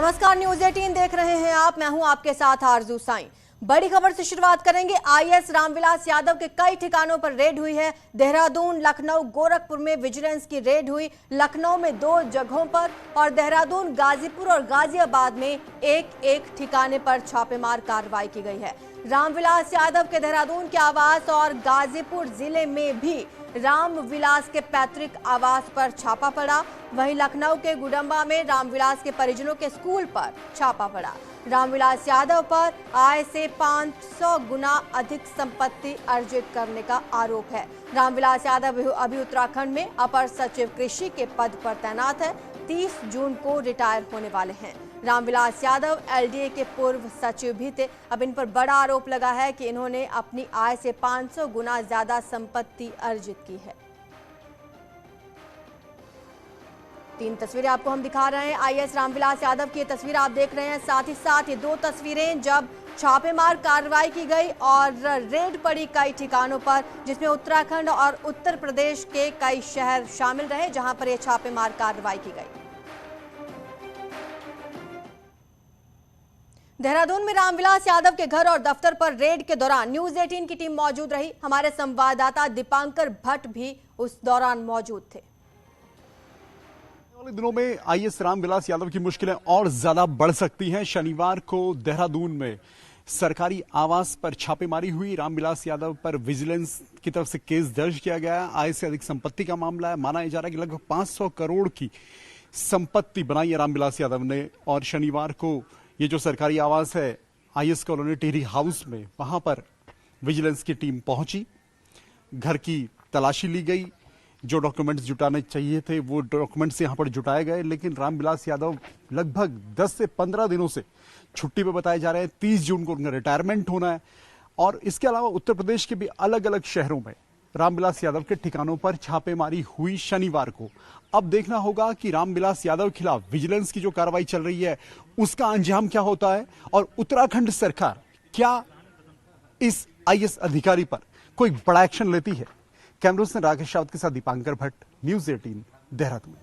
नमस्कार, न्यूज 18 देख रहे हैं आप। मैं हूं आपके साथ आरजू साईं। बड़ी खबर से शुरुआत करेंगे। आईएएस रामविलास यादव के कई ठिकानों पर रेड हुई है। देहरादून, लखनऊ, गोरखपुर में विजिलेंस की रेड हुई। लखनऊ में 2 जगहों पर और देहरादून, गाजीपुर और गाजियाबाद में एक एक ठिकाने पर छापेमार कार्रवाई की गई है। रामविलास यादव के देहरादून के आवास और गाजीपुर जिले में भी रामविलास के पैतृक आवास पर छापा पड़ा। वहीं लखनऊ के गुडम्बा में रामविलास के परिजनों के स्कूल पर छापा पड़ा। रामविलास यादव पर आय से 500 गुना अधिक संपत्ति अर्जित करने का आरोप है। रामविलास यादव अभी उत्तराखंड में अपर सचिव कृषि के पद पर तैनात है। 30 जून को रिटायर होने वाले हैं। रामविलास यादव एलडीए के पूर्व सचिव भी थे। अब इन पर बड़ा आरोप लगा है कि इन्होंने अपनी आय से 500 गुना ज्यादा संपत्ति अर्जित की है। 3 तस्वीरें आपको हम दिखा रहे हैं। आईएएस रामविलास यादव की ये तस्वीर आप देख रहे हैं। साथ ही साथ ये 2 तस्वीरें जब छापेमार कार्रवाई की गई और रेड पड़ी कई ठिकानों पर, जिसमें उत्तराखंड और उत्तर प्रदेश के कई शहर शामिल रहे, जहां पर यह छापेमार कार्रवाई की गई। देहरादून में रामविलास यादव के घर और दफ्तर पर रेड के दौरान न्यूज 18 की टीम मौजूद रही। हमारे संवाददाता दीपांकर भट्ट भी उस दौरान मौजूद थे। दिनों में आईएएस रामविलास यादव की मुश्किलें और ज्यादा बढ़ सकती हैं। शनिवार को देहरादून में सरकारी आवास पर छापेमारी हुई। रामविलास यादव पर विजिलेंस की तरफ से केस दर्ज किया गया है। आय से अधिक संपत्ति का मामला है। माना जा रहा है कि लगभग 500 करोड़ की संपत्ति बनाई है रामविलास यादव ने। और शनिवार को ये जो सरकारी आवास है आईएएस कॉलोनी टिहरी हाउस में, वहां पर विजिलेंस की टीम पहुंची। घर की तलाशी ली गई। जो डॉक्यूमेंट्स जुटाने चाहिए थे वो डॉक्यूमेंट्स यहां पर जुटाए गए। लेकिन रामविलास यादव लगभग 10 से 15 दिनों से छुट्टी पे बताए जा रहे हैं। 30 जून को उनका रिटायरमेंट होना है। और इसके अलावा उत्तर प्रदेश के भी अलग अलग शहरों में रामविलास यादव के ठिकानों पर छापेमारी हुई शनिवार को। अब देखना होगा कि रामविलास यादव के खिलाफ विजिलेंस की जो कार्रवाई चल रही है उसका अंजाम क्या होता है और उत्तराखंड सरकार क्या इस आईएएस अधिकारी पर कोई बड़ा एक्शन लेती है। कैमरों से राकेश रावत के साथ दीपांकर भट्ट, न्यूज 18 देहरादून।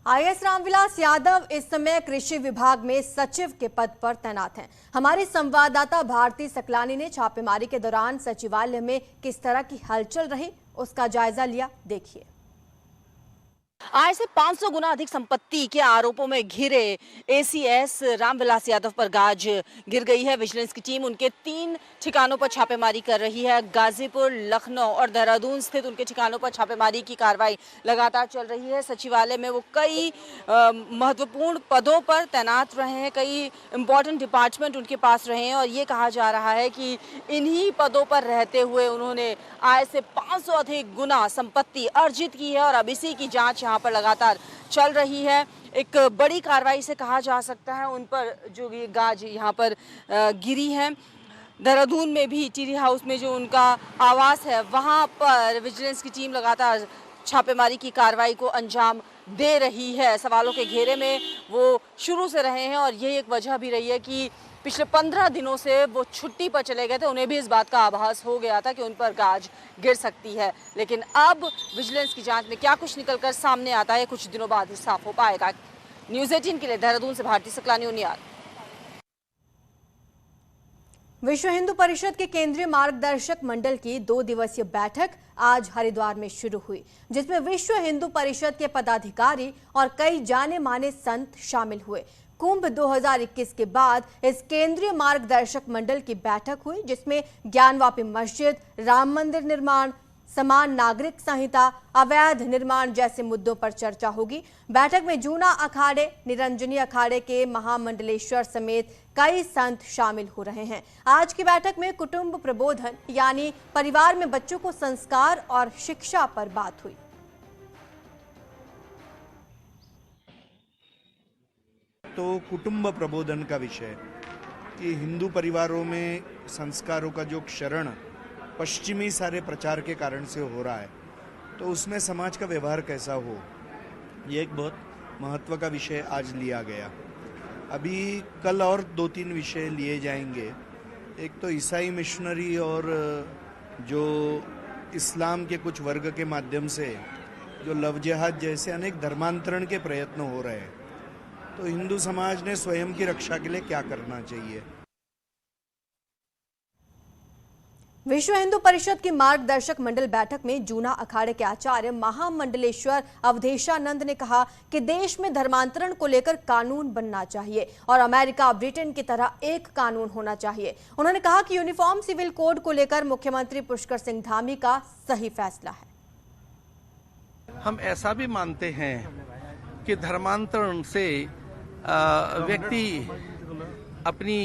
आईएएस रामविलास यादव इस समय कृषि विभाग में सचिव के पद पर तैनात हैं। हमारी संवाददाता भारती सकलानी ने छापेमारी के दौरान सचिवालय में किस तरह की हलचल रही उसका जायजा लिया। देखिए। आय से 500 गुना अधिक संपत्ति के आरोपों में घिरे एसीएस रामविलास यादव पर गाज गिर गई है। विजिलेंस की टीम उनके 3 ठिकानों पर छापेमारी कर रही है। गाजीपुर, लखनऊ और देहरादून स्थित उनके ठिकानों पर छापेमारी की कार्रवाई लगातार चल रही है। सचिवालय में वो कई महत्वपूर्ण पदों पर तैनात रहे हैं। कई इंपॉर्टेंट डिपार्टमेंट उनके पास रहे हैं और ये कहा जा रहा है कि इन्हीं पदों पर रहते हुए उन्होंने आय से 500 अधिक गुना संपत्ति अर्जित की है। और अब इसी की जांच यहाँ पर लगातार चल रही है। एक बड़ी कार्रवाई से कहा जा सकता है उन पर जो ये गाज यहाँ पर गिरी है। देहरादून में भी टिहरी हाउस में जो उनका आवास है वहाँ पर विजिलेंस की टीम लगातार छापेमारी की कार्रवाई को अंजाम दे रही है। सवालों के घेरे में वो शुरू से रहे हैं और ये एक वजह भी रही है कि पिछले 15 दिनों से वो छुट्टी पर चले गए थे। उन्हें भी इस बात का आभास हो गया था कि उन पर गाज गिर सकती है। लेकिन अब विजिलेंस की जांच में क्या कुछ निकलकर सामने आता है कुछ दिनों बाद ही साफ हो पाएगा। न्यूज 18 के लिए देहरादून से भारती सकलानी, उनियाल। विश्व हिंदू परिषद के केंद्रीय मार्गदर्शक मंडल की 2 दिवसीय बैठक आज हरिद्वार में शुरू हुई, जिसमें विश्व हिंदू परिषद के पदाधिकारी और कई जाने माने संत शामिल हुए। कुंभ 2021 के बाद इस केंद्रीय मार्गदर्शक मंडल की बैठक हुई, जिसमें ज्ञानवापी मस्जिद, राम मंदिर निर्माण, समान नागरिक संहिता, अवैध निर्माण जैसे मुद्दों पर चर्चा होगी। बैठक में जूना अखाड़े, निरंजनी अखाड़े के महामंडलेश्वर समेत कई संत शामिल हो रहे हैं। आज की बैठक में कुटुंब प्रबोधन यानी परिवार में बच्चों को संस्कार और शिक्षा पर बात हुई। तो कुटुंब प्रबोधन का विषय कि हिंदू परिवारों में संस्कारों का जो क्षरण पश्चिमी सारे प्रचार के कारण से हो रहा है, तो उसमें समाज का व्यवहार कैसा हो, ये एक बहुत महत्व का विषय आज लिया गया। अभी कल और 2-3 विषय लिए जाएंगे। एक तो ईसाई मिशनरी और जो इस्लाम के कुछ वर्ग के माध्यम से जो लव जिहाद जैसे अनेक धर्मांतरण के प्रयत्न हो रहे हैं, तो हिंदू समाज ने स्वयं की रक्षा के लिए क्या करना चाहिए। विश्व हिंदू परिषद की मार्गदर्शक मंडल बैठक में जूना अखाड़े के आचार्य महामंडलेश्वर अवधेशानंद ने कहा कि देश में धर्मांतरण को लेकर कानून बनना चाहिए और अमेरिका ब्रिटेन की तरह एक कानून होना चाहिए। उन्होंने कहा कि यूनिफॉर्म सिविल कोड को लेकर मुख्यमंत्री पुष्कर सिंह धामी का सही फैसला है। हम ऐसा भी मानते हैं कि धर्मांतरण से व्यक्ति अपनी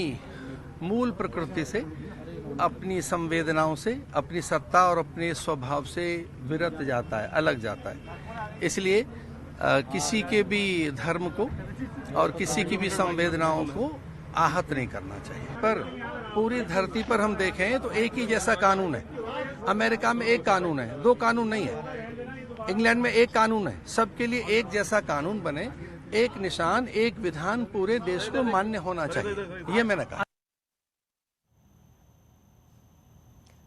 मूल प्रकृति से, अपनी संवेदनाओं से, अपनी सत्ता और अपने स्वभाव से विरत जाता है, अलग जाता है। इसलिए किसी के भी धर्म को और किसी की भी संवेदनाओं को आहत नहीं करना चाहिए। पर पूरी धरती पर हम देखें तो एक ही जैसा कानून है। अमेरिका में एक कानून है, दो कानून नहीं है। इंग्लैंड में एक कानून है। सबके लिए एक जैसा कानून बने, एक निशान, एक विधान पूरे देश को मान्य होना चाहिए, ये मैंने कहा।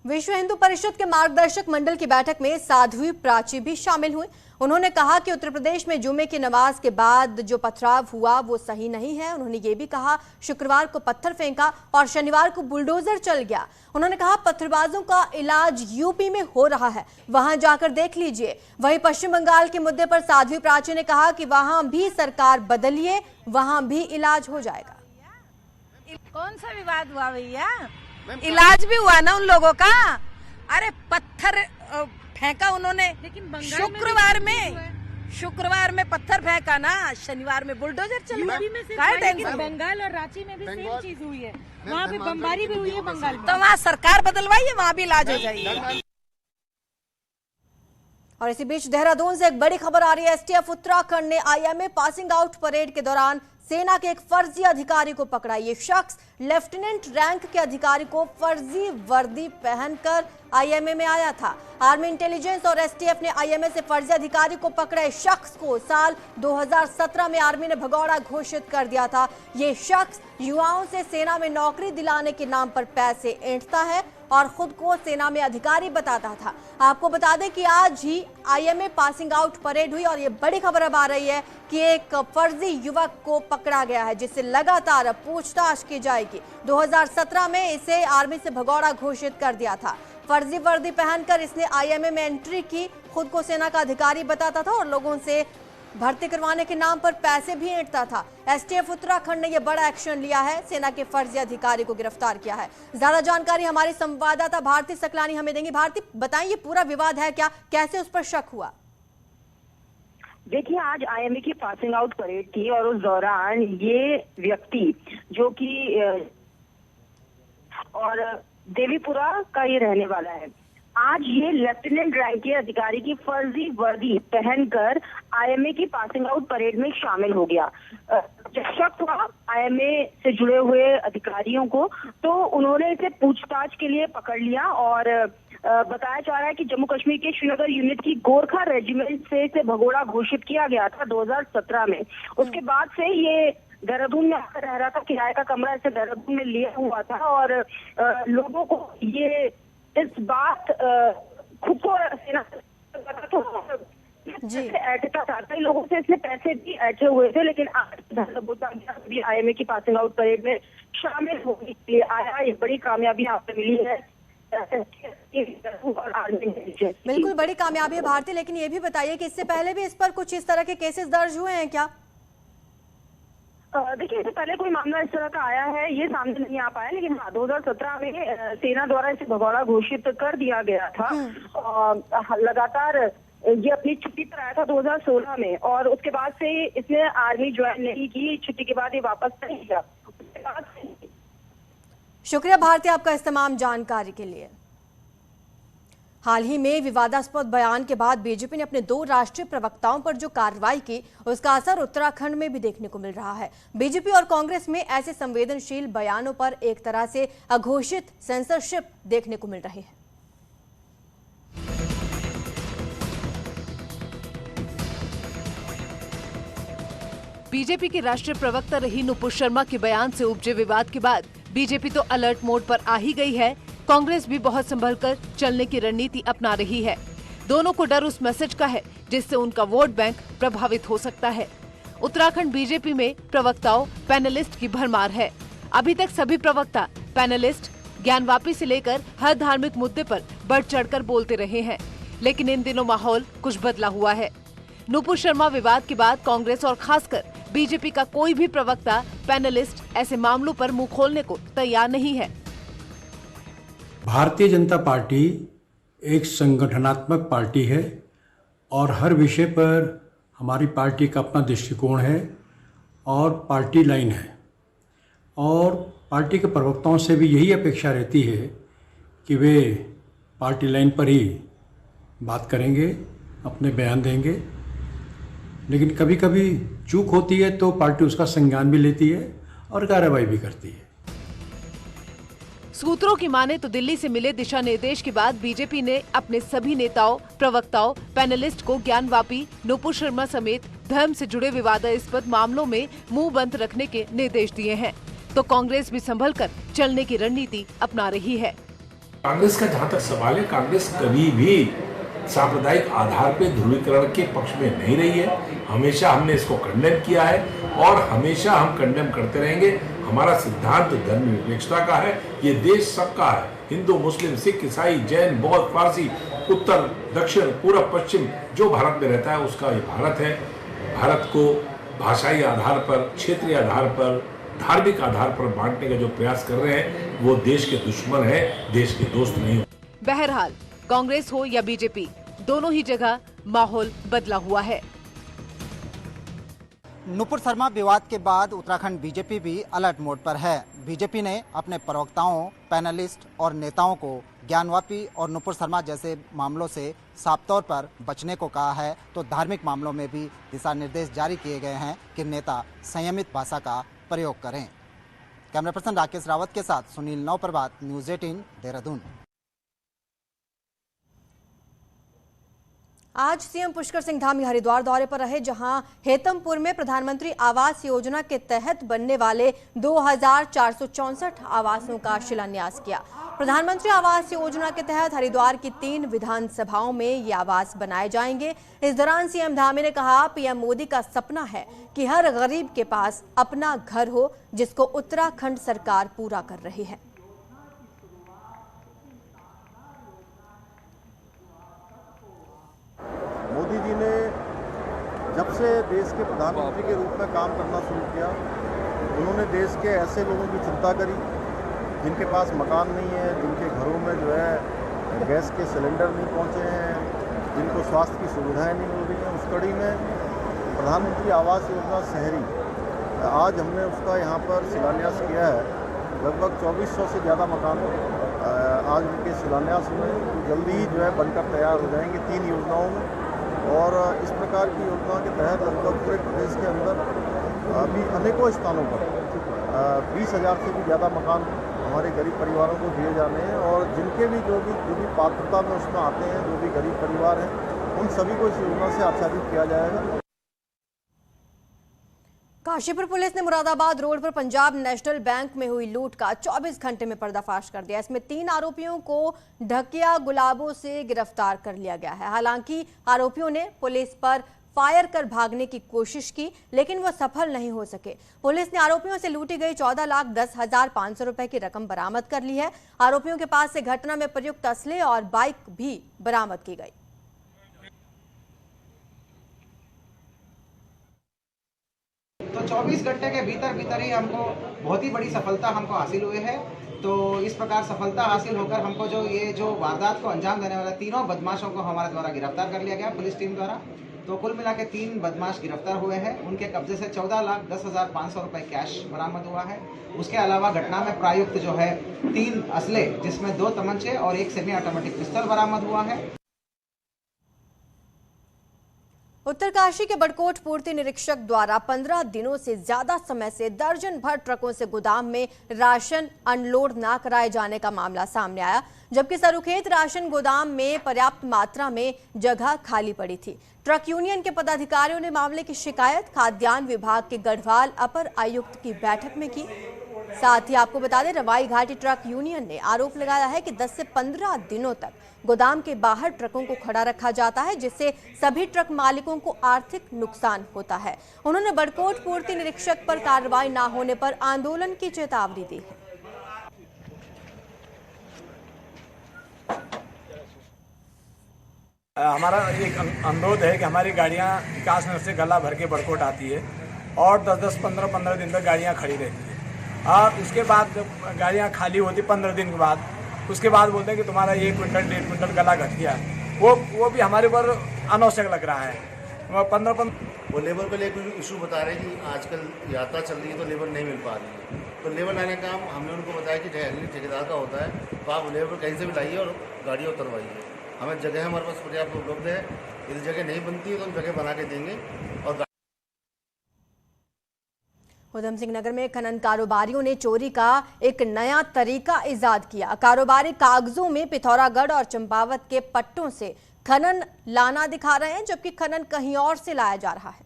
विश्व हिंदू परिषद के मार्गदर्शक मंडल की बैठक में साध्वी प्राची भी शामिल हुई। उन्होंने कहा कि उत्तर प्रदेश में जुमे की नमाज के बाद जो पथराव हुआ वो सही नहीं है। उन्होंने ये भी कहा शुक्रवार को पत्थर फेंका और शनिवार को बुलडोजर चल गया। उन्होंने कहा पत्थरबाजों का इलाज यूपी में हो रहा है, वहां जाकर देख लीजिए। वहीं पश्चिम बंगाल के मुद्दे पर साध्वी प्राची ने कहा कि वहां भी सरकार बदलिए, वहां भी इलाज हो जाएगा। कौन सा विवाद हुआ भैया? इलाज भी हुआ ना उन लोगों का। अरे पत्थर फेंका उन्होंने, लेकिन शुक्रवार में पत्थर फेंका ना, शनिवार में बुलडोजर चला। बंगाल और रांची में भी सेम चीज हुई है, वहाँ पे बमबारी भी हुई है बंगाल में। तो वहाँ सरकार बदलवाइए, वहाँ भी इलाज हो जाएगी। और इसी बीच देहरादून से एक बड़ी खबर आ रही है। एसटीएफ उत्तराखंड ने आईएमए पासिंग आउट परेड के दौरान सेना के एक फर्जी अधिकारी को पकड़ा। ये शख्स लेफ्टिनेंट रैंक के अधिकारी को फर्जी वर्दी पहनकर आईएमए में आया था। आर्मी इंटेलिजेंस और एसटीएफ ने आईएमए से फर्जी अधिकारी को पकड़े शख्स को साल 2017 में आर्मी ने भगौड़ा घोषित कर दिया था। ये शख्स युवाओं से सेना में नौकरी दिलाने के नाम पर पैसे ऐंठता है और खुद को सेना में अधिकारी बताता था। आपको बता दें कि आज ही आईएमए पासिंग आउट परेड हुई और ये बड़ी खबर अब आ रही है कि एक फर्जी युवक को पकड़ा गया है, जिससे लगातार अब पूछताछ की जाएगी। 2017 में इसे आर्मी से भगौड़ा घोषित कर दिया था। फर्जी वर्दी पहनकर इसने आईएमए में एंट्री की, खुद को सेना का अधिकारी बताता था और लोगों से भर्ती करवाने के नाम पर पैसे भी ऐंठता था। एसटीएफ उत्तराखंड ने यह बड़ा एक्शन लिया है, सेना के फर्जी अधिकारी को गिरफ्तार किया है। ज्यादा जानकारी हमारी संवाददाता भारती सकलानी हमें देंगी। भारती, बताइए पूरा विवाद है क्या, कैसे उस पर शक हुआ? देखिए, आज आईएमए की पासिंग आउट परेड थी और उस दौरान ये व्यक्ति जो कि और देवीपुरा का ये रहने वाला है, आज ये लेफ्टिनेंट रैंक के अधिकारी की फर्जी वर्दी पहनकर आईएमए की पासिंग आउट परेड में शामिल हो गया। जब शक हुआ आईएमए से जुड़े हुए अधिकारियों को, तो उन्होंने इसे पूछताछ के लिए पकड़ लिया और बताया जा रहा है कि जम्मू कश्मीर के श्रीनगर यूनिट की गोरखा रेजिमेंट से इसे भगोड़ा घोषित किया गया था 2017 में। उसके बाद से ये देहरादून में आकर रह रहा था, किराए का कमरा इसे देहरादून में लिया हुआ था और लोगों को ये इस बात खुद को सेना ऐठता था, कई लोगों से इसने पैसे भी ऐठे हुए थे, लेकिन आज आईएमए की पासिंग आउट परेड में शामिल होने के लिए आया। ये बड़ी कामयाबी आपको मिली है। बिल्कुल बड़ी कामयाबी है भारती, लेकिन ये भी बताइए कि इससे पहले भी इस पर कुछ इस तरह के केसेस दर्ज हुए हैं क्या? देखिए, इससे पहले कोई मामला इस तरह का आया है ये सामने नहीं आ पाया, लेकिन हाँ 2017 में सेना द्वारा इसे भगौड़ा घोषित कर दिया गया था। लगातार ये अपनी छुट्टी पर आया था 2016 में और उसके बाद से इसने आर्मी ज्वाइन नहीं की। छुट्टी के बाद ये वापस नहीं गया। शुक्रिया भारती आपका इस तमाम जानकारी के लिए। हाल ही में विवादास्पद बयान के बाद बीजेपी ने अपने 2 राष्ट्रीय प्रवक्ताओं पर जो कार्रवाई की, उसका असर उत्तराखंड में भी देखने को मिल रहा है। बीजेपी और कांग्रेस में ऐसे संवेदनशील बयानों पर एक तरह से अघोषित सेंसरशिप देखने को मिल रही है। बीजेपी की राष्ट्रीय प्रवक्ता रही नुपुर शर्मा के बयान से उपजे विवाद के बाद बीजेपी तो अलर्ट मोड पर आ ही गई है। कांग्रेस भी बहुत संभलकर चलने की रणनीति अपना रही है। दोनों को डर उस मैसेज का है जिससे उनका वोट बैंक प्रभावित हो सकता है। उत्तराखंड बीजेपी में प्रवक्ताओं, पैनलिस्ट की भरमार है। अभी तक सभी प्रवक्ता, पैनलिस्ट ज्ञानवापी से लेकर हर धार्मिक मुद्दे पर बढ़ चढ़कर बोलते रहे हैं, लेकिन इन दिनों माहौल कुछ बदला हुआ है। नुपुर शर्मा विवाद के बाद कांग्रेस और खासकर बीजेपी का कोई भी प्रवक्ता, पैनलिस्ट ऐसे मामलों पर मुंह खोलने को तैयार नहीं है। भारतीय जनता पार्टी एक संगठनात्मक पार्टी है और हर विषय पर हमारी पार्टी का अपना दृष्टिकोण है और पार्टी लाइन है, और पार्टी के प्रवक्ताओं से भी यही अपेक्षा रहती है कि वे पार्टी लाइन पर ही बात करेंगे, अपने बयान देंगे। लेकिन कभी कभी चूक होती है तो पार्टी उसका संज्ञान भी लेती है और कार्रवाई भी करती है। सूत्रों की माने तो दिल्ली से मिले दिशा निर्देश के बाद बीजेपी ने अपने सभी नेताओं, प्रवक्ताओं, पैनलिस्ट को ज्ञानवापी, नुपुर शर्मा समेत धर्म से जुड़े विवादास्पद मामलों में मुंह बंद रखने के निर्देश दिए हैं। तो कांग्रेस भी संभल कर चलने की रणनीति अपना रही है। कांग्रेस का जहाँ तक सवाल है, कांग्रेस कभी भी सांप्रदायिक आधार पे ध्रुवीकरण के पक्ष में नहीं रही है। हमेशा हमने इसको कंडेम किया है और हमेशा हम कंडेम करते रहेंगे। हमारा सिद्धांत धर्मनिरपेक्षता का है। ये देश सबका है, हिंदू, मुस्लिम, सिख, ईसाई, जैन, बौद्ध, पारसी, उत्तर, दक्षिण, पूर्व, पश्चिम, जो भारत में रहता है उसका ये भारत है। भारत को भाषाई आधार पर, क्षेत्रीय आधार पर, धार्मिक आधार पर बांटने का जो प्रयास कर रहे हैं वो देश के दुश्मन है, देश के दोस्त नहीं। बहरहाल कांग्रेस हो या बीजेपी, दोनों ही जगह माहौल बदला हुआ है। नुपुर शर्मा विवाद के बाद उत्तराखंड बीजेपी भी अलर्ट मोड पर है। बीजेपी ने अपने प्रवक्ताओं, पैनलिस्ट और नेताओं को ज्ञानवापी और नुपुर शर्मा जैसे मामलों से साफ तौर पर बचने को कहा है, तो धार्मिक मामलों में भी दिशा निर्देश जारी किए गए हैं कि नेता संयमित भाषा का प्रयोग करें। कैमरा पर्सन राकेश रावत के साथ सुनील नवप्रभात, न्यूज़ 18 देहरादून। आज सीएम पुष्कर सिंह धामी हरिद्वार दौरे पर रहे, जहां हेतमपुर में प्रधानमंत्री आवास योजना के तहत बनने वाले 2464 आवासों का शिलान्यास किया। प्रधानमंत्री आवास योजना के तहत हरिद्वार की 3 विधानसभाओं में ये आवास बनाए जाएंगे। इस दौरान सीएम धामी ने कहा, पीएम मोदी का सपना है कि हर गरीब के पास अपना घर हो, जिसको उत्तराखंड सरकार पूरा कर रही है। मोदी जी ने जब से देश के प्रधानमंत्री के रूप में काम करना शुरू किया, उन्होंने देश के ऐसे लोगों की चिंता करी जिनके पास मकान नहीं है, जिनके घरों में जो है गैस के सिलेंडर नहीं पहुंचे हैं, जिनको स्वास्थ्य की सुविधाएं नहीं मिल रही हैं। उस कड़ी में प्रधानमंत्री आवास योजना शहरी, आज हमने उसका यहाँ पर शिलान्यास किया है। लगभग 2400 से ज़्यादा मकान आज उनके शिलान्यास हुए, तो जल्दी ही जो है बनकर तैयार हो जाएंगे 3 योजनाओं में। और इस प्रकार की योजना के तहत लगभग पूरे प्रदेश के अंदर अभी अनेकों स्थानों पर 20,000 से भी ज़्यादा मकान हमारे गरीब परिवारों को दिए जाने हैं। और जिनके भी जो भी पात्रता में उसमें आते हैं, जो भी गरीब परिवार हैं, उन सभी को इस योजना से आच्छादित किया जाएगा। काशीपुर पुलिस ने मुरादाबाद रोड पर पंजाब नेशनल बैंक में हुई लूट का 24 घंटे में पर्दाफाश कर दिया। इसमें 3 आरोपियों को ढकिया गुलाबों से गिरफ्तार कर लिया गया है। हालांकि आरोपियों ने पुलिस पर फायर कर भागने की कोशिश की, लेकिन वो सफल नहीं हो सके। पुलिस ने आरोपियों से लूटी गई 14,10,500 रुपए की रकम बरामद कर ली है। आरोपियों के पास से घटना में प्रयुक्त असले और बाइक भी बरामद की गई। तो 24 घंटे के भीतर ही हमको बहुत ही बड़ी सफलता हमको हासिल हुई है। तो इस प्रकार सफलता हासिल होकर हमको जो वारदात को अंजाम देने वाले 3 बदमाशों को हमारे द्वारा गिरफ्तार कर लिया गया पुलिस टीम द्वारा। तो कुल मिला के 3 बदमाश गिरफ्तार हुए हैं। उनके कब्जे से 14,10,500 रुपए कैश बरामद हुआ है। उसके अलावा घटना में प्रयुक्त जो है 3 असले, जिसमें 2 तमंचे और 1 सेमी ऑटोमेटिक पिस्तौल बरामद हुआ है। उत्तरकाशी के बड़कोट पूर्ति निरीक्षक द्वारा 15 दिनों से ज्यादा समय से दर्जन भर ट्रकों से गोदाम में राशन अनलोड न कराए जाने का मामला सामने आया, जबकि सरुखेत राशन गोदाम में पर्याप्त मात्रा में जगह खाली पड़ी थी। ट्रक यूनियन के पदाधिकारियों ने मामले की शिकायत खाद्यान्न विभाग के गढ़वाल अपर आयुक्त की बैठक में की। साथ ही आपको बता दें, रवाई घाटी ट्रक यूनियन ने आरोप लगाया है कि 10 से 15 दिनों तक गोदाम के बाहर ट्रकों को खड़ा रखा जाता है, जिससे सभी ट्रक मालिकों को आर्थिक नुकसान होता है। उन्होंने बड़कोट पूर्ति निरीक्षक पर कार्रवाई न होने पर आंदोलन की चेतावनी दी है। हमारा एक अनुरोध है कि हमारी गाड़ियाँ विकास नगर से गला भर के बड़कोट आती है और 10-10, 15-15 दिन तक गाड़ियाँ खड़ी रहती है। और उसके बाद जब गाड़ियाँ खाली होती 15 दिन के बाद, उसके बाद बोलते हैं कि तुम्हारा 1 क्विंटल 1.5 क्विंटल गला घट गया। वो भी हमारे ऊपर अनावश्यक लग रहा है। 15 वो लेबर को लेकर इशू बता रहे हैं कि आजकल यात्रा चल रही है तो लेबर नहीं मिल पा रही है। तो लेबर लाने का काम हमने उनको बताया कि ठेकेदार का होता है, तो आप लेबर कहीं से भी लाइए और गाड़ियाँ उतरवाइए। हमें जगह हमारे पास पर्याप्त उपलब्ध है, यदि जगह नहीं बनती है तो हम जगह बना के देंगे। और उधम सिंह नगर में खनन कारोबारियों ने चोरी का एक नया तरीका इजाद किया। कारोबारी कागजों में पिथौरागढ़ और चंपावत के पट्टों से खनन लाना दिखा रहे हैं, जबकि खनन कहीं और से लाया जा रहा है।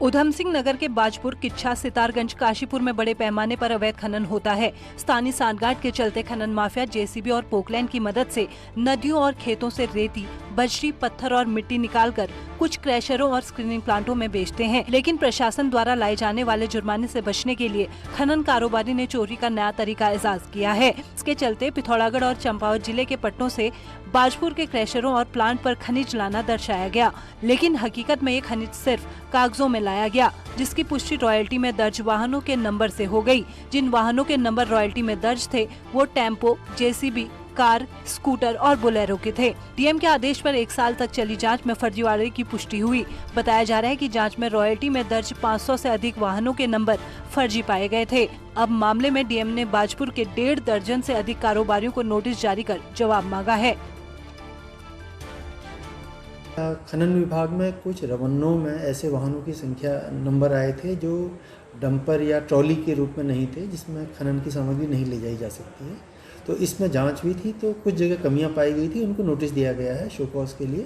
उधम सिंह नगर के बाजपुर, किच्छा, सितारगंज, काशीपुर में बड़े पैमाने पर अवैध खनन होता है। स्थानीय सांठगांठ के चलते खनन माफिया जेसीबी और पोकलैंड की मदद से नदियों और खेतों से रेती, बजरी, पत्थर और मिट्टी निकालकर कुछ क्रैशरों और स्क्रीनिंग प्लांटों में बेचते हैं। लेकिन प्रशासन द्वारा लाए जाने वाले जुर्माने से बचने के लिए खनन कारोबारी ने चोरी का नया तरीका इजाज किया है। इसके चलते पिथौरागढ़ और चंपावत जिले के पट्टों से बाजपुर के क्रैशरों और प्लांट पर खनिज लाना दर्शाया गया, लेकिन हकीकत में ये खनिज सिर्फ कागजों में लाया गया, जिसकी पुष्टि रॉयल्टी में दर्ज वाहनों के नंबर से हो गई। जिन वाहनों के नंबर रॉयल्टी में दर्ज थे वो टेम्पो, जेसीबी, कार, स्कूटर और बोलेरो के थे। डीएम के आदेश पर 1 साल तक चली जांच में फर्जीवाड़े की पुष्टि हुई। बताया जा रहा है कि जांच में रॉयल्टी में दर्ज 500 से अधिक वाहनों के नंबर फर्जी पाए गए थे। अब मामले में डीएम ने बाजपुर के 1.5 दर्जन से अधिक कारोबारियों को नोटिस जारी कर जवाब मांगा है। खनन विभाग में कुछ रवन्नों में ऐसे वाहनों की संख्या नंबर आए थे जो डंपर या ट्रॉली के रूप में नहीं थे, जिसमें खनन की सामग्री नहीं ले जाई जा सकती है। तो इसमें जांच हुई थी तो कुछ जगह कमियां पाई गई थी, उनको नोटिस दिया गया है शो कॉज के लिए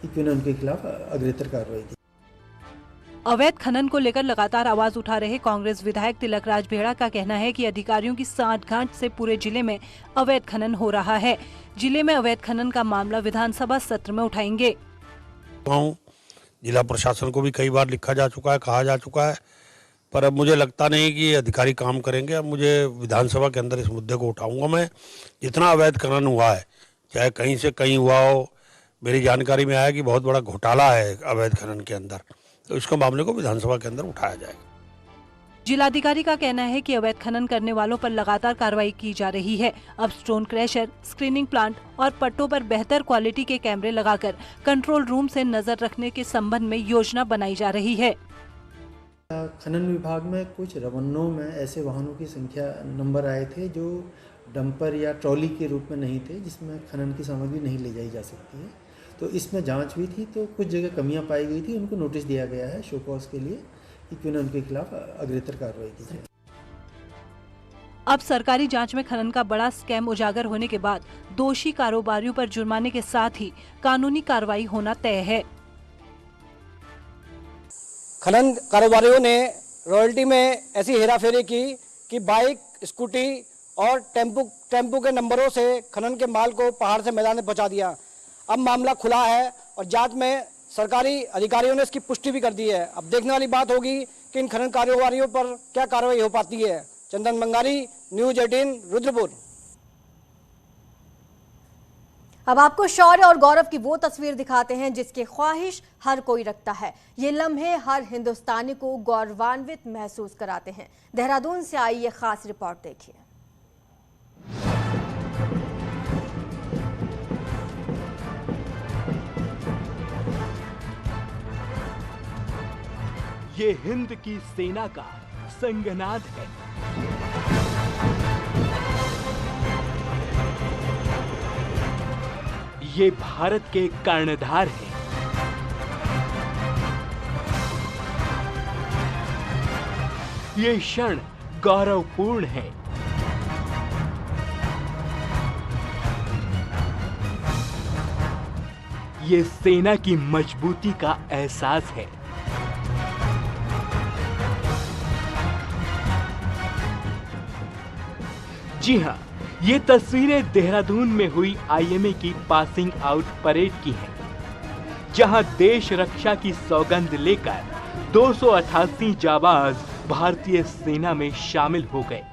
कि क्यों न उनके खिलाफ अग्रेतर कार्रवाई की। अवैध खनन को लेकर लगातार आवाज उठा रहे कांग्रेस विधायक तिलकराज बेहड़ा का कहना है कि अधिकारियों की सांठगांठ से पूरे जिले में अवैध खनन हो रहा है। जिले में अवैध खनन का मामला विधानसभा सत्र में उठाएंगे। जिला प्रशासन को भी कई बार लिखा जा चुका है, कहा जा चुका है, पर अब मुझे लगता नहीं कि अधिकारी काम करेंगे। अब मुझे विधानसभा के अंदर इस मुद्दे को उठाऊंगा मैं। जितना अवैध खनन हुआ है, चाहे कहीं से कहीं हुआ हो, मेरी जानकारी में आया कि बहुत बड़ा घोटाला है अवैध खनन के अंदर, तो इसको मामले को विधानसभा के अंदर उठाया जाएगा। जिलाधिकारी का कहना है कि अवैध खनन करने वालों पर लगातार कार्रवाई की जा रही है। अब स्टोन क्रैशर, स्क्रीनिंग प्लांट और पट्टों पर बेहतर क्वालिटी के कैमरे लगाकर कंट्रोल रूम से नजर रखने के संबंध में योजना बनाई जा रही है। खनन विभाग में कुछ रवन्नों में ऐसे वाहनों की संख्या नंबर आए थे जो डंपर या ट्रॉली के रूप में नहीं थे, जिसमें खनन की सामग्री नहीं ले जाई जा सकती है। तो इसमें जांच हुई थी तो कुछ जगह कमियां पाई गई थी, उनको नोटिस दिया गया है शो कॉज के लिए कि क्यों न उनके खिलाफ अग्रेतर कार्रवाई की जाए। अब सरकारी जांच में खनन का बड़ा स्कैम उजागर होने के बाद दोषी कारोबारियों पर जुर्माने के साथ ही कानूनी कार्रवाई होना तय है। खनन कारोबारियों ने रॉयल्टी में ऐसी हेराफेरी की कि बाइक, स्कूटी और टेम्पो के नंबरों से खनन के माल को पहाड़ से मैदान में पहुंचा दिया। अब मामला खुला है और जांच में सरकारी अधिकारियों ने इसकी पुष्टि भी कर दी है। अब देखने वाली बात होगी कि इन खनन कारोबारियों पर क्या कार्रवाई हो पाती है। चंदन बंगारी, न्यूज 18, रुद्रपुर। अब आपको शौर्य और गौरव की वो तस्वीर दिखाते हैं जिसकी ख्वाहिश हर कोई रखता है। ये लम्हे हर हिंदुस्तानी को गौरवान्वित महसूस कराते हैं। देहरादून से आई ये खास रिपोर्ट देखिए। ये हिंद की सेना का संगनाद है। ये भारत के कर्णधार हैं। ये क्षण गौरवपूर्ण है। ये सेना की मजबूती का एहसास है। जी हां, ये तस्वीरें देहरादून में हुई आईएमए की पासिंग आउट परेड की हैं, जहां देश रक्षा की सौगंध लेकर 288 जाबाज भारतीय सेना में शामिल हो गए।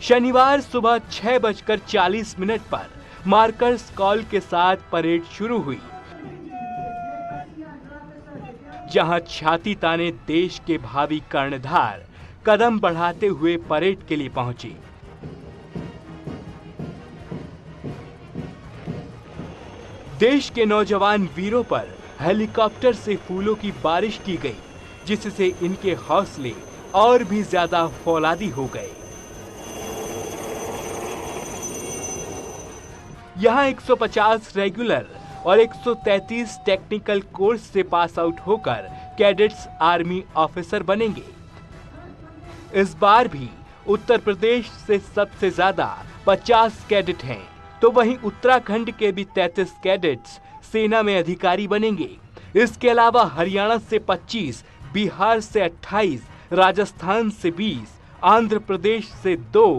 शनिवार सुबह 6:40 पर मार्कर्स कॉल के साथ परेड शुरू हुई, जहां छाती ताने देश के भावी कर्णधार कदम बढ़ाते हुए परेड के लिए पहुंचे। देश के नौजवान वीरों पर हेलीकॉप्टर से फूलों की बारिश की गई, जिससे इनके हौसले और भी ज्यादा फौलादी हो गए। यहाँ 150 रेगुलर और 133 टेक्निकल कोर्स से पास आउट होकर कैडेट्स आर्मी ऑफिसर बनेंगे। इस बार भी उत्तर प्रदेश से सबसे ज्यादा 50 कैडेट हैं, तो वहीं उत्तराखंड के भी 33 कैडेट्स सेना में अधिकारी बनेंगे। इसके अलावा हरियाणा से 25, बिहार से 28, राजस्थान से 20, आंध्र प्रदेश से 2,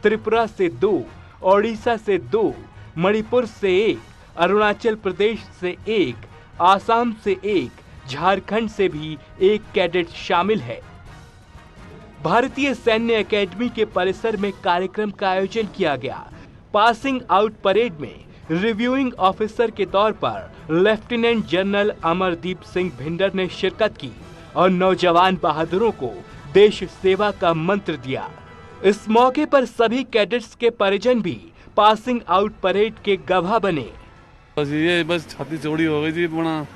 त्रिपुरा से 2, ओडिशा से 2, मणिपुर से 1, अरुणाचल प्रदेश से 1, आसाम से 1, झारखंड से भी 1 कैडेट शामिल है। भारतीय सैन्य एकेडमी के परिसर में कार्यक्रम का आयोजन किया गया। पासिंग आउट परेड में रिव्यूइंग ऑफिसर के तौर पर लेफ्टिनेंट जनरल अमरदीप सिंह भिंडर ने शिरकत की और नौजवान बहादुरों को देश सेवा का मंत्र दिया। इस मौके पर सभी कैडेट्स के परिजन भी पासिंग आउट परेड के गवाह बने। बस छाती चौड़ी हो गई थी, अपना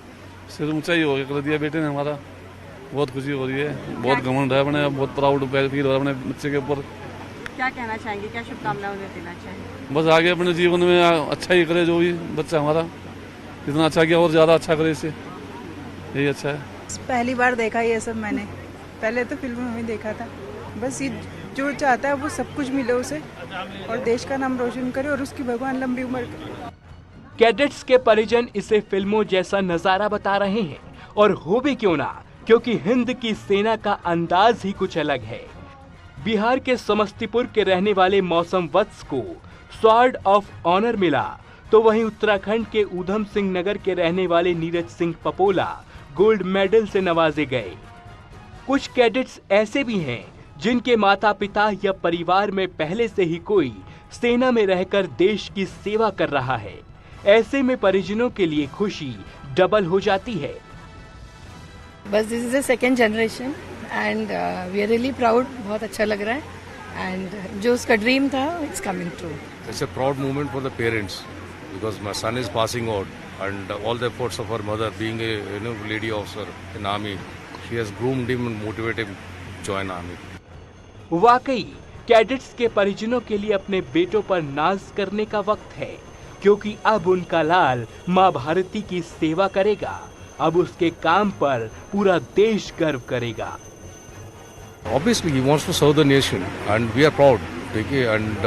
सिर ऊंचा ही हो गया कर दिया बेटे ने हमारा। बहुत खुशी हो रही है, बहुत घमंड है, अपने बहुत प्राउड फील हो रहा है अपने बच्चे के ऊपर। क्या कहना चाहेंगे, क्या शुभकामनाएं उन्हें देना चाहेंगे? बस आगे अपने जीवन में अच्छा ही करे, जो भी बच्चा हमारा जितना अच्छा किया और ज्यादा अच्छा करे, इससे यही अच्छा है। पहली बार देखा ये सब मैंने, पहले तो फिल्मों में देखा था। बस ये जो चाहता है वो सब कुछ मिले उसे, और देश का नाम रोशन करे और उसकी भगवान लंबी उम्र करे। कैडेट्स के परिजन इसे फिल्मों जैसा नजारा बता रहे हैं, और हो भी क्यों ना, क्योंकि हिंद की सेना का अंदाज ही कुछ अलग है। बिहार के समस्तीपुर के रहने वाले मौसम वत्स को स्वॉर्ड ऑफ ऑनर मिला, तो वहीं उत्तराखंड के ऊधम सिंह नगर के रहने वाले नीरज सिंह पपोला गोल्ड मेडल से नवाजे गए। कुछ कैडेट्स ऐसे भी हैं जिनके माता पिता या परिवार में पहले से ही कोई सेना में रहकर देश की सेवा कर रहा है। ऐसे में परिजनों के लिए खुशी डबल हो जाती है। बस this is the second generation and we are really proud. बहुत अच्छा लग रहा है एंड जो उसका ड्रीम था it's coming true. It's a proud moment for the parents because my son is passing out and all the efforts of her mother being a lady officer in army, she has groomed him and motivated him to join army. वाकई cadets के परिजनों के लिए अपने बेटों पर नाज करने का वक्त है, क्योंकि अब उनका लाल माँ भारती की सेवा करेगा। अब उसके काम पर पूरा देश गर्व करेगा। Obviously, he wants to serve the nation, and we are proud. And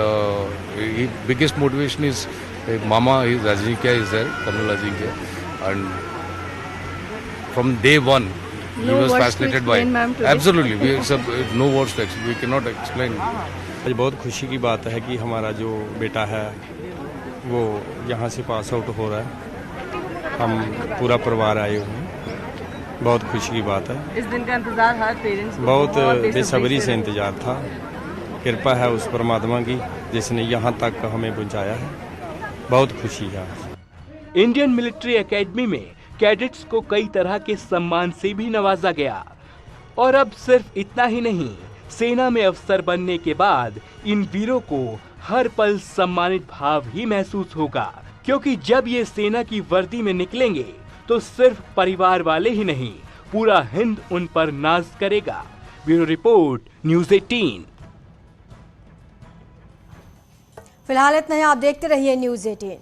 his biggest motivation is Mama, his Ajinkya is there, Colonel Ajinkya, and from day one, he was fascinated by. Absolutely, no words to explain. We cannot explain. बहुत खुशी की बात है कि हमारा जो बेटा है वो यहाँ से पास आउट हो रहा है। हम पूरा परिवार आए हुए हैं, बहुत खुशी की बात है। इस दिन का इंतजार हर पेरेंट्स को बहुत बेसब्री से इंतजार था। कृपा है उस परमात्मा की जिसने यहाँ तक हमें पहुँचाया है, बहुत खुशी है। इंडियन मिलिट्री एकेडमी में कैडेट्स को कई तरह के सम्मान से भी नवाजा गया, और अब सिर्फ इतना ही नहीं, सेना में अफसर बनने के बाद इन वीरों को हर पल सम्मानित भाव ही महसूस होगा, क्योंकि जब ये सेना की वर्दी में निकलेंगे तो सिर्फ परिवार वाले ही नहीं, पूरा हिंद उन पर नाज करेगा। Bureau report, news 18। फिलहाल इतना ही, आप देखते रहिए न्यूज़ 18।